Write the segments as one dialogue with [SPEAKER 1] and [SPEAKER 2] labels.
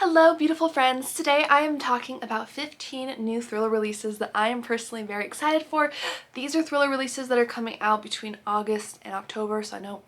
[SPEAKER 1] Hello beautiful friends! Today I am talking about 15 new thriller releases that I am personally very excited for. These are thriller releases that are coming out between August and October, so I know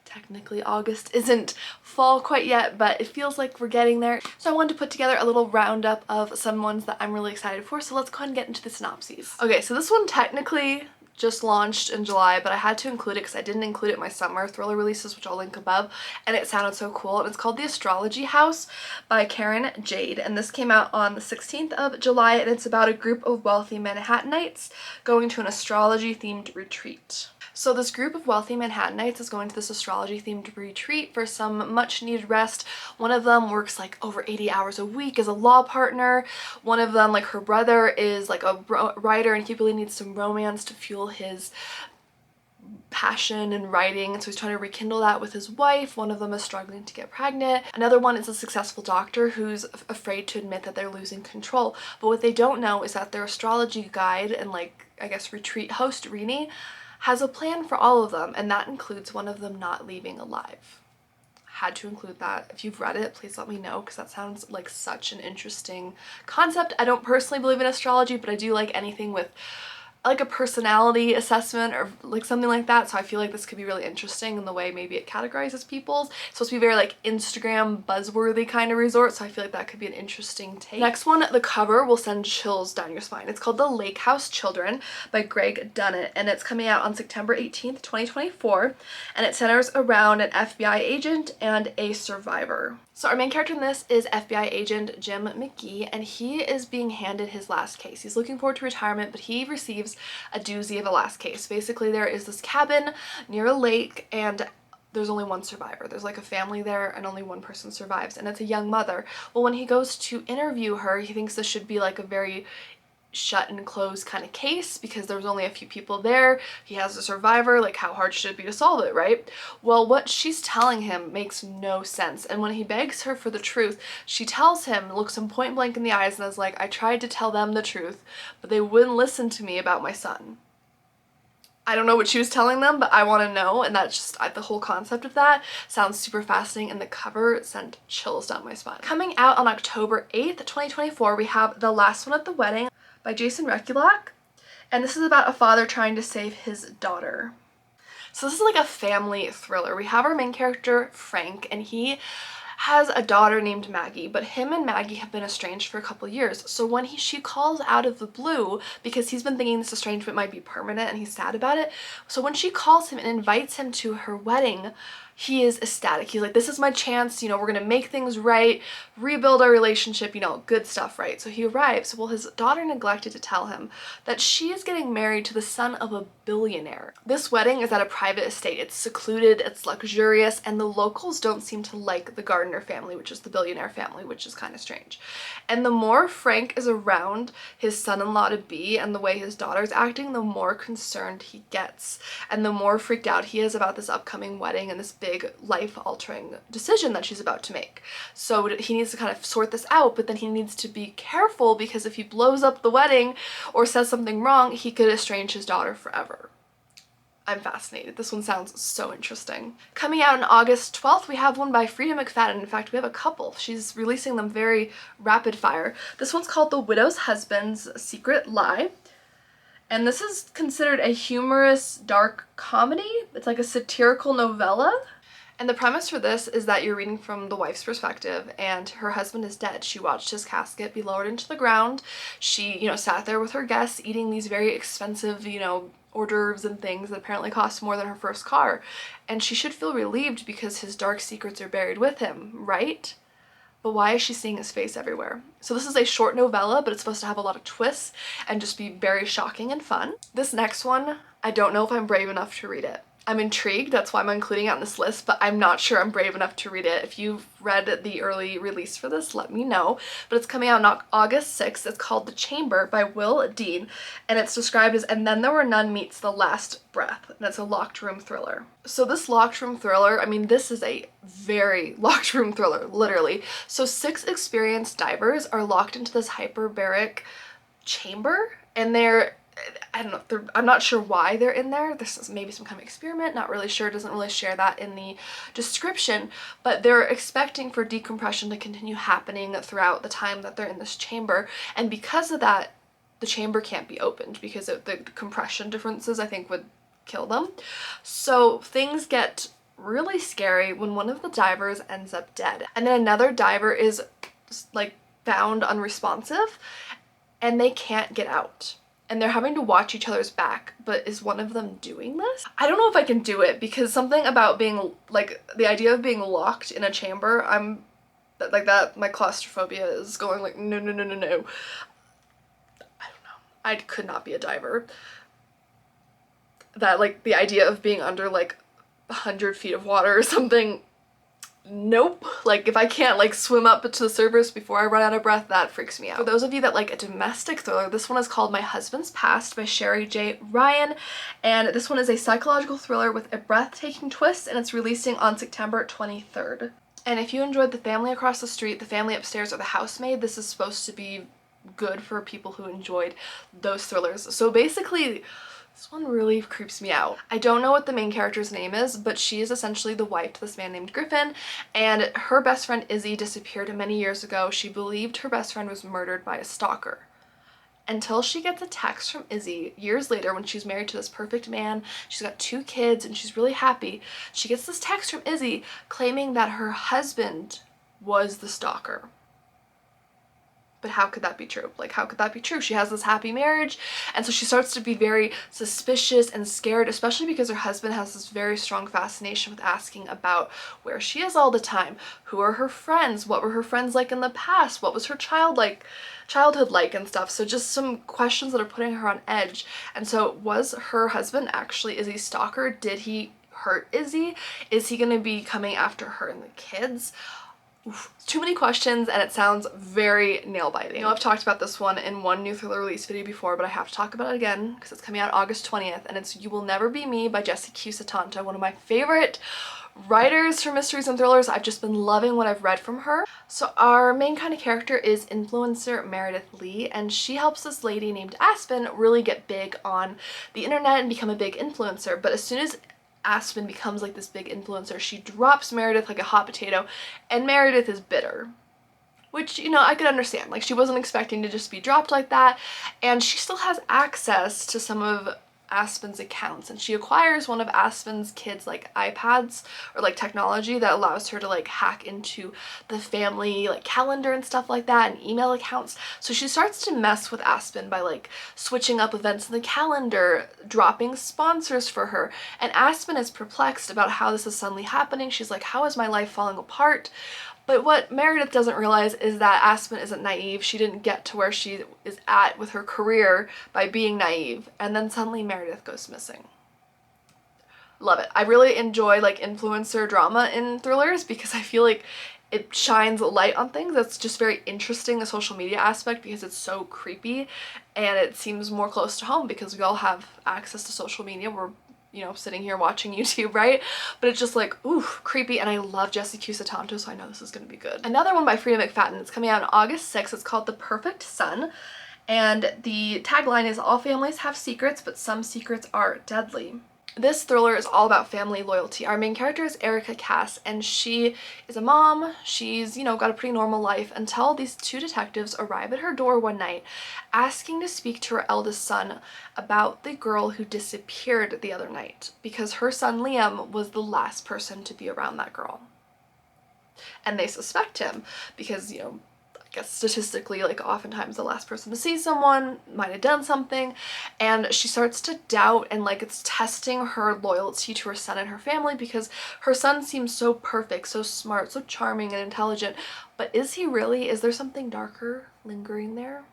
[SPEAKER 1] technically August isn't fall quite yet, but it feels like we're getting there. So I wanted to put together a little roundup of some ones that I'm really excited for, so let's go ahead and get into the synopses. Okay, so this one technically just launched in July, but I had to include it because I didn't include it in my summer thriller releases, which I'll link above, and it sounded so cool. And it's called The Astrology House by Carinn, Jade, and this came out on the 16th of July, and it's about a group of wealthy Manhattanites going to an astrology themed retreat. So this group of wealthy Manhattanites is going to this astrology themed retreat for some much needed rest. One of them works like over 80 hours a week as a law partner. One of them, like her brother, is like a writer and he really needs some romance to fuel his passion in writing, and so he's trying to rekindle that with his wife. One of them is struggling to get pregnant. Another one is a successful doctor who's afraid to admit that they're losing control. But what they don't know is that their astrology guide and I guess retreat host Rini has a plan for all of them, and that includes one of them not leaving alive. Had to include that. If you've read it, please let me know because that sounds like such an interesting concept. I don't personally believe in astrology, but I do like anything with like a personality assessment or like something like that, so I feel like this could be really interesting in the way maybe it categorizes people. It's supposed to be very like Instagram buzzworthy kind of resort, so I feel like that could be an interesting take. Next one, the cover will send chills down your spine. It's called The Lake House Children by Gregg, Dunnett, and it's coming out on September 18th, 2024, and it centers around an FBI agent and a survivor. So our main character in this is FBI agent Jim McGee, and he is being handed his last case. He's looking forward to retirement, but he receives a doozy of a last case. Basically, there is this cabin near a lake, and there's only one survivor. There's like a family there and only one person survives, and it's a young mother. Well, when he goes to interview her, he thinks this should be like a very shut and closed kind of case because there was only a few people there. He has a survivor, like how hard should it be to solve it, right? Well, what she's telling him makes no sense, and when he begs her for the truth, she tells him, looks him point blank in the eyes and is like, I tried to tell them the truth, but they wouldn't listen to me about my son. I don't know what she was telling them, but I want to know, and that's just the whole concept of that sounds super fascinating, and the cover sent chills down my spine. Coming out on October 8th, 2024, we have The Last One at the Wedding by Rekulalk, and this is about a father trying to save his daughter. So this is like a family thriller. We have our main character, Frank, and he has a daughter named Maggie, but him and Maggie have been estranged for a couple years. So when she calls out of the blue, because he's been thinking this estrangement might be permanent and he's sad about it, so when she calls him and invites him to her wedding, he is ecstatic. He's like, this is my chance, you know, we're gonna make things right, rebuild our relationship, you know, good stuff, right? So he arrives. Well, his daughter neglected to tell him that she is getting married to the son of a billionaire. This wedding is at a private estate. It's secluded, it's luxurious, and the locals don't seem to like the Gardner family, which is the billionaire family, which is kind of strange. And the more Frank is around his son-in-law to be and the way his daughter's acting, the more concerned he gets, and the more freaked out he is about this upcoming wedding and this big life-altering decision that she's about to make. So he needs to kind of sort this out, but then he needs to be careful because if he blows up the wedding or says something wrong, he could estrange his daughter forever. I'm fascinated. This one sounds so interesting. Coming out on August 12th, we have one by Freida McFadden. In fact, we have a couple. She's releasing them very rapid fire. This one's called The Widow's Husband's Secret Lie. And this is considered a humorous, dark comedy. It's like a satirical novella. And the premise for this is that you're reading from the wife's perspective, and her husband is dead. She watched his casket be lowered into the ground. She, you know, sat there with her guests eating these very expensive, you know, hors d'oeuvres and things that apparently cost more than her first car. And she should feel relieved because his dark secrets are buried with him, right? But why is she seeing his face everywhere? So this is a short novella, but it's supposed to have a lot of twists and just be very shocking and fun. This next one, I don't know if I'm brave enough to read it. I'm intrigued, that's why I'm including it on this list, but I'm not sure I'm brave enough to read it. If you've read the early release for this, let me know. But it's coming out on August 6th. It's called The Chamber by Will Dean, and it's described as And Then There Were None Meets The Last Breath, and it's a locked room thriller. So this locked room thriller, I mean, this is a very locked room thriller, literally. So 6 experienced divers are locked into this hyperbaric chamber, and they're I don't know, I'm not sure why they're in there. This is maybe some kind of experiment, not really sure. It doesn't really share that in the description, but they're expecting for decompression to continue happening throughout the time that they're in this chamber, and because of that, the chamber can't be opened because of the compression differences, I think, would kill them. So things get really scary when one of the divers ends up dead, and then another diver is like found unresponsive and they can't get out. And they're having to watch each other's back, but is one of them doing this? I don't know if I can do it, because something about being, like, the idea of being locked in a chamber, I'm, like, that, my claustrophobia is going like, no, no, no, no, no. I don't know. I could not be a diver. That, like, the idea of being under, like, 100 feet of water or something, nope. Like, if I can't like swim up to the surface before I run out of breath, that freaks me out. For those of you that like a domestic thriller, this one is called My Husband's Past by Shari J. Ryan, and this one is a psychological thriller with a breathtaking twist, and it's releasing on September 23rd. And if you enjoyed The Family Across the Street, The Family Upstairs, or The Housemaid, this is supposed to be good for people who enjoyed those thrillers. So basically, this one really creeps me out. I don't know what the main character's name is, but she is essentially the wife to this man named Griffin, and her best friend Izzy disappeared many years ago. She believed her best friend was murdered by a stalker. Until she gets a text from Izzy years later when she's married to this perfect man, she's got 2 kids, and she's really happy. She gets this text from Izzy claiming that her husband was the stalker. But how could that be true? Like, how could that be true? She has this happy marriage, and so she starts to be very suspicious and scared, especially because her husband has this very strong fascination with asking about where she is all the time. Who are her friends? What were her friends like in the past? What was her childhood like and stuff? So just some questions that are putting her on edge. And so was her husband actually Izzy's stalker? Did he hurt Izzy? Is he going to be coming after her and the kids? Oof, too many questions, and it sounds very nail-biting. I know I've talked about this one in one new thriller release video before, but I have to talk about it again because it's coming out August 20th, and it's You Will Never Be Me by Sutanto, one of my favorite writers for mysteries and thrillers. I've just been loving what I've read from her. So our main kind of character is influencer Meredith Lee, and she helps this lady named Aspen really get big on the internet and become a big influencer. But as soon as Aspen becomes like this big influencer, she drops Meredith like a hot potato, and Meredith is bitter. Which, you know, I could understand. Like, she wasn't expecting to just be dropped like that, and she still has access to some of Aspen's accounts, and she acquires one of Aspen's kids like iPads or like technology that allows her to like hack into the family like calendar and stuff like that, and email accounts. So she starts to mess with Aspen by like switching up events in the calendar, dropping sponsors for her, and Aspen is perplexed about how this is suddenly happening. She's like, how is my life falling apart? But what Meredith doesn't realize is that Aspen isn't naive. She didn't get to where she is at with her career by being naive. And then suddenly Meredith goes missing. Love it. I really enjoy like influencer drama in thrillers because I feel like it shines light on things. That's just very interesting, the social media aspect, because it's so creepy and it seems more close to home because we all have access to social media. We're, you know, sitting here watching YouTube, right? But it's just like, ooh, creepy, and I love Sutanto, so I know this is gonna be good. Another one by Freida McFadden. It's coming out on August 6th. It's called The Perfect Son, and the tagline is, all families have secrets, but some secrets are deadly. This thriller is all about family loyalty. Our main character is Erica Cass, and she is a mom. She's, you know, got a pretty normal life until these 2 detectives arrive at her door one night asking to speak to her eldest son about the girl who disappeared the other night, because her son Liam was the last person to be around that girl. And they suspect him because, you know, I guess statistically, like, oftentimes the last person to see someone might have done something, and she starts to doubt, and like it's testing her loyalty to her son and her family, because her son seems so perfect, so smart, so charming and intelligent, but is he really? Is there something darker lingering there?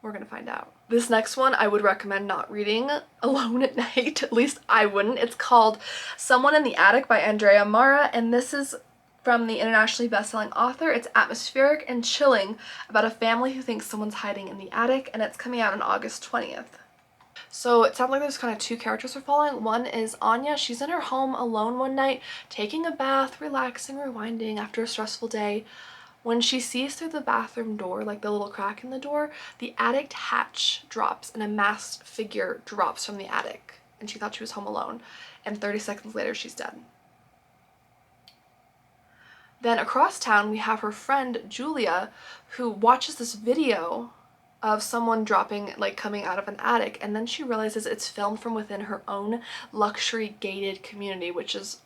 [SPEAKER 1] We're gonna find out. This next one I would recommend not reading alone at night. At least I wouldn't. It's called Someone in the Attic by Andrea, and this is from the internationally best-selling author. It's atmospheric and chilling about a family who thinks someone's hiding in the attic, and it's coming out on August 20th. So it sounds like there's kind of 2 characters we're following. One is Anya. She's in her home alone one night, taking a bath, relaxing, rewinding after a stressful day, When she sees through the bathroom door, like the little crack in the door, the attic hatch drops and a masked figure drops from the attic. And she thought she was home alone. And 30 seconds later, she's dead. Then across town, we have her friend Julia, who watches this video of someone dropping, like coming out of an attic, and then she realizes it's filmed from within her own luxury gated community, which is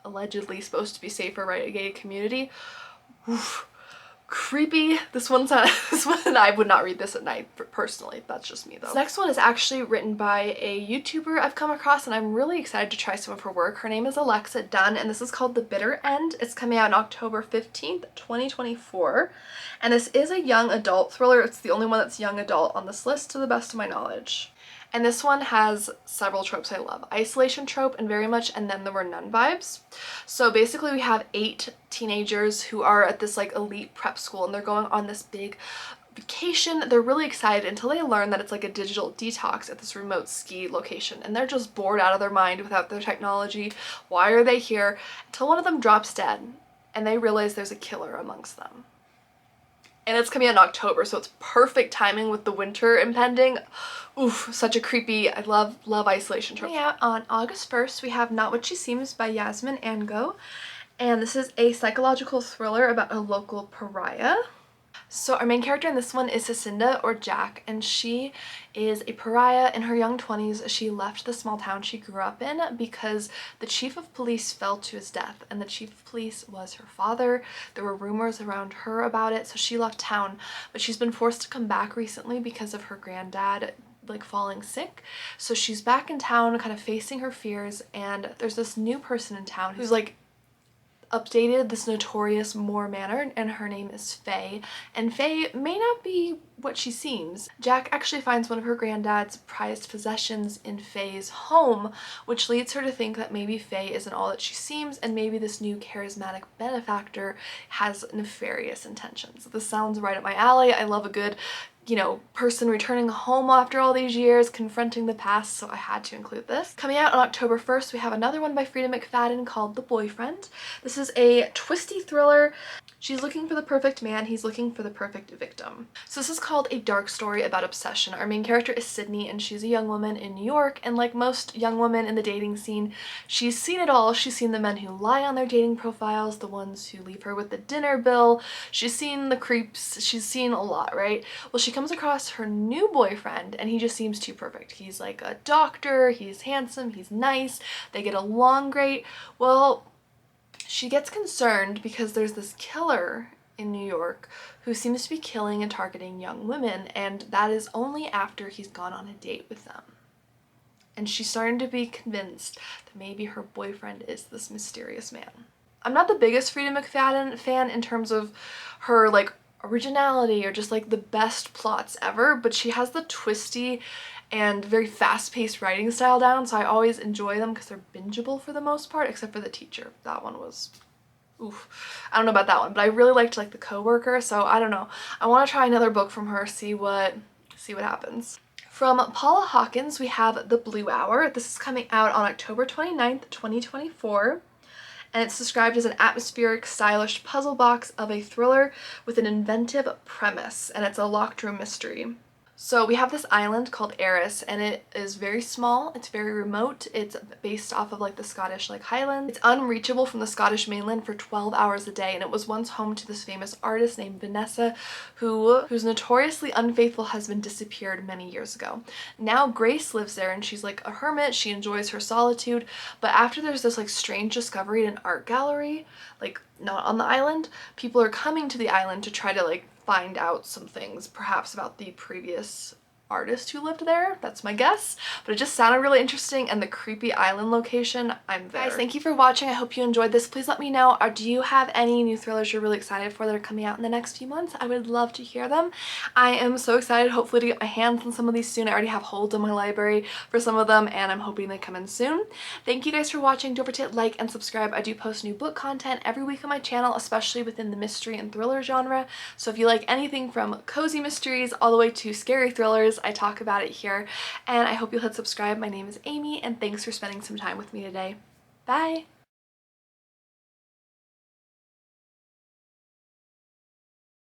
[SPEAKER 1] allegedly supposed to be safer, right? A gated community. Oof. Creepy. This one I would not read this at night personally. That's just me though. This next one is actually written by a YouTuber I've come across, and I'm really excited to try some of her work. Her name is Alexa Dunn, and this is called The Bitter End. It's coming out on October 15th, 2024. And this is a young adult thriller. It's the only one that's young adult on this list to the best of my knowledge. And this one has several tropes I love. Isolation trope and very much and then there were none vibes. So basically we have 8 teenagers who are at this like elite prep school, and they're going on this big vacation. They're really excited until they learn that it's like a digital detox at this remote ski location, and they're just bored out of their mind without their technology. Why are they here? Until one of them drops dead and they realize there's a killer amongst them. And it's coming out in October, so it's perfect timing with the winter impending. Oof, such a creepy, I love isolation trope. Yeah, on August 1st, we have Not What She Seems by Yasmin Angoe. And this is a psychological thriller about a local pariah. So our main character in this one is Jacinda, or Jack, and she is a pariah in her young 20s. She left the small town she grew up in because the chief of police fell to his death, and the chief of police was her father. There were rumors around her about it, so she left town, but she's been forced to come back recently because of her granddad like falling sick. So she's back in town kind of facing her fears, and there's this new person in town who's like updated this notorious Moor manor, and her name is Faye, and Faye may not be what she seems. Jack actually finds one of her granddad's prized possessions in Faye's home, which leads her to think that maybe Faye isn't all that she seems, and maybe this new charismatic benefactor has nefarious intentions. This sounds right up my alley. I love a good, you know, person returning home after all these years, confronting the past, so I had to include this. Coming out on October 1st, we have another one by Freida McFadden called The Boyfriend. This is a twisty thriller. She's looking for the perfect man, he's looking for the perfect victim. So this is called a dark story about obsession. Our main character is Sydney, and she's a young woman in New York, and like most young women in the dating scene, she's seen it all. She's seen the men who lie on their dating profiles, the ones who leave her with the dinner bill, she's seen the creeps, she's seen a lot, right? Well, she comes across her new boyfriend, and he just seems too perfect. He's like a doctor, he's handsome, he's nice, they get along great. Well, she gets concerned because there's this killer in New York who seems to be killing and targeting young women, and that is only after he's gone on a date with them. And she's starting to be convinced that maybe her boyfriend is this mysterious man. I'm not the biggest Freida McFadden fan in terms of her like originality or just like the best plots ever, but she has the twisty and very fast-paced writing style down, so I always enjoy them because they're bingeable for the most part, except for The Teacher. That one was oof. I don't know about that one, but I really liked like The Coworker, so I don't know. I want to try another book from her, see what happens. From Paula Hawkins, we have The Blue Hour. This is coming out on October 29th, 2024. And it's described as an atmospheric, stylish puzzle box of a thriller with an inventive premise, and it's a locked room mystery. So we have this island called Eris, and it is very small, it's very remote, it's based off of like the Scottish like Highlands. It's unreachable from the Scottish mainland for 12 hours a day, and it was once home to this famous artist named Vanessa whose notoriously unfaithful husband disappeared many years ago. Now Grace lives there, and she's like a hermit, she enjoys her solitude, but after there's this like strange discovery in an art gallery, like not on the island, people are coming to the island to try to like find out some things, perhaps about the previous artist who lived there. That's my guess, but it just sounded really interesting, and the creepy island location, I'm there. Guys, thank you for watching. I hope you enjoyed this. Please let me know, do you have any new thrillers you're really excited for that are coming out in the next few months? I would love to hear them. I am so excited, hopefully, to get my hands on some of these soon. I already have holds in my library for some of them, and I'm hoping they come in soon. Thank you guys for watching. Don't forget to like and subscribe. I do post new book content every week on my channel, especially within the mystery and thriller genre. So if you like anything from cozy mysteries all the way to scary thrillers, I talk about it here, and I hope you'll hit subscribe. My name is Amy, and thanks for spending some time with me today. Bye!